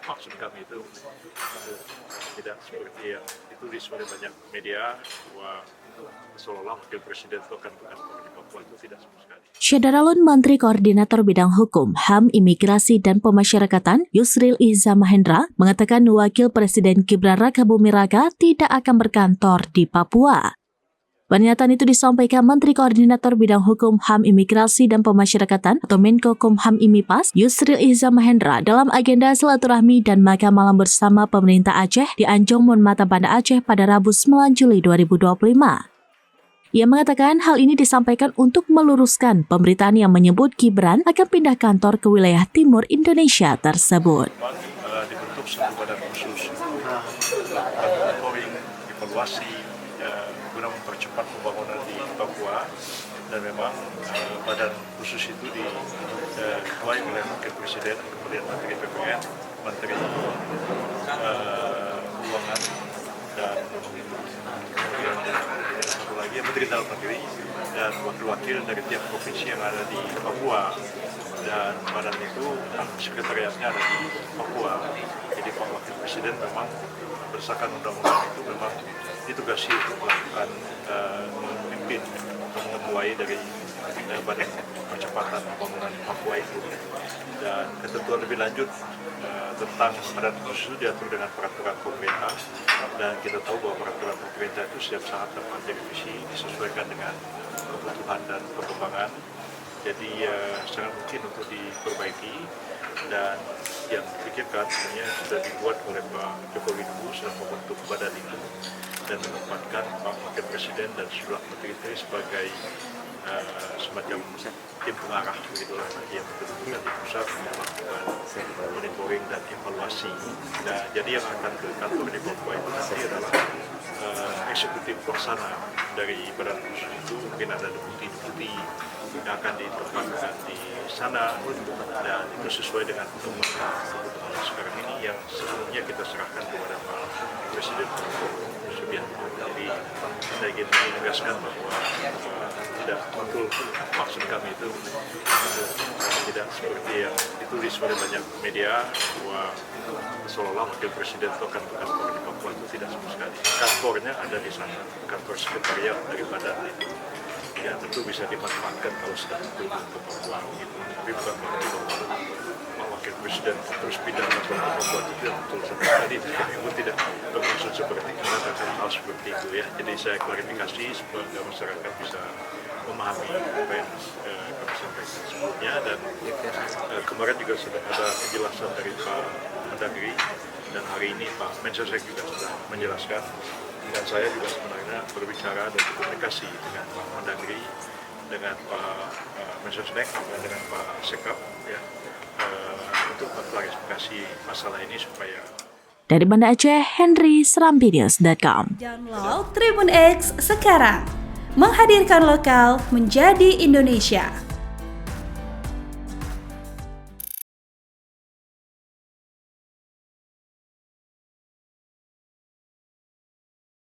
maksud kami itu tidak seperti yang ditulis oleh banyak media bahwa seolah-olah wakil presiden itu akan berkantor di Papua, itu tidak sama sekali. Syederalun Menteri Koordinator Bidang Hukum, HAM, Imigrasi, dan Pemasyarakatan Yusril Iza Mahendra mengatakan Wakil Presiden Gibran Rakabuming Raka tidak akan berkantor di Papua. Pernyataan itu disampaikan Menteri Koordinator Bidang Hukum, HAM, Imigrasi, dan Pemasyarakatan atau Menko Kumham Imipas Yusril Iza Mahendra dalam agenda silaturahmi dan makan malam bersama pemerintah Aceh di Anjong Monmata, Banda Aceh pada Rabu 9 Juli 2025. Ia mengatakan hal ini disampaikan untuk meluruskan pemberitaan yang menyebut Gibran akan pindah kantor ke wilayah timur Indonesia tersebut. Memang dibentuk satu badan khusus monitoring, evaluasi guna mempercepat pembangunan di Papua, dan memang badan khusus itu diketuai oleh Wakil Presiden, kemudian Menteri PPN, Menteri Keuangan, dan kemudian satu lagi Menteri Dalam Negeri dan wakil-wakil dari tiap provinsi yang ada di Papua, dan badan itu sekretariatnya ada di Papua. Jadi Pak Wakil Presiden memang berdasarkan undang-undang itu memang ditugasi untuk melakukan memimpin atau mengetuai dari badan percepatan pembangunan Papua itu, dan ketentuan lebih lanjut tentang badan khusus itu diatur dengan peraturan pemerintah, dan kita tahu bahwa peraturan pemerintah itu setiap saat dapat direvisi disesuaikan dengan kebutuhan dan perkembangan. Jadi sangat mungkin untuk diperbaiki, dan yang dipikirkan sebenarnya sudah dibuat oleh Pak Jokowi dulu, sudah membentuk badan itu dan menempatkan Pak Wakil Presiden dan sejumlah menteri sebagai semacam tim pengarah begitulah, yang betul-betul di pusat melakukan monitoring dan evaluasi. Nah, jadi yang akan ke kantor di Papua itu nanti adalah eksekutif pelaksana dari badan khusus itu, mungkin ada deputi-deputi yang akan ditempatkan di sana, dan itu sesuai dengan kebutuhan sekarang ini yang sebelumnya kita serahkan kepada Pak Presiden Subianto. Jadi saya ingin menegaskan bahwa tidak betul maksud kami itu tidak seperti yang ditulis oleh banyak media bahwa seolah-olah wakil presiden itu akan berkantor di Papua, itu tidak sama sekali. Kantornya ada di sana, kantor sekretariat dari badan itu. Ya tentu bisa dimanfaatkan kalau sudah berkunjung ke Papua gitu. Tapi bukan berarti bahwa Pak Wakil Presiden terus pindah ke Papua, itu tidak betul sama sekali. Itu tidak bermaksud seperti mengatakan hal seperti itu ya. Jadi saya klarifikasi supaya masyarakat bisa memahami apa yang kami sampaikan sebelumnya, dan kemarin juga sudah ada penjelasan dari Pak Mendagri, dan hari ini Pak Mensesnek juga sudah menjelaskan, dan saya juga sebenarnya berbicara dan berkomunikasi dengan Pak Mendagri, dengan Pak Mensesnek, dan dengan Pak Sekap ya, untuk mengklarifikasi masalah ini supaya. Dari Banda Aceh, Henry, serambinews.com. Download Tribun X sekarang, menghadirkan lokal menjadi Indonesia.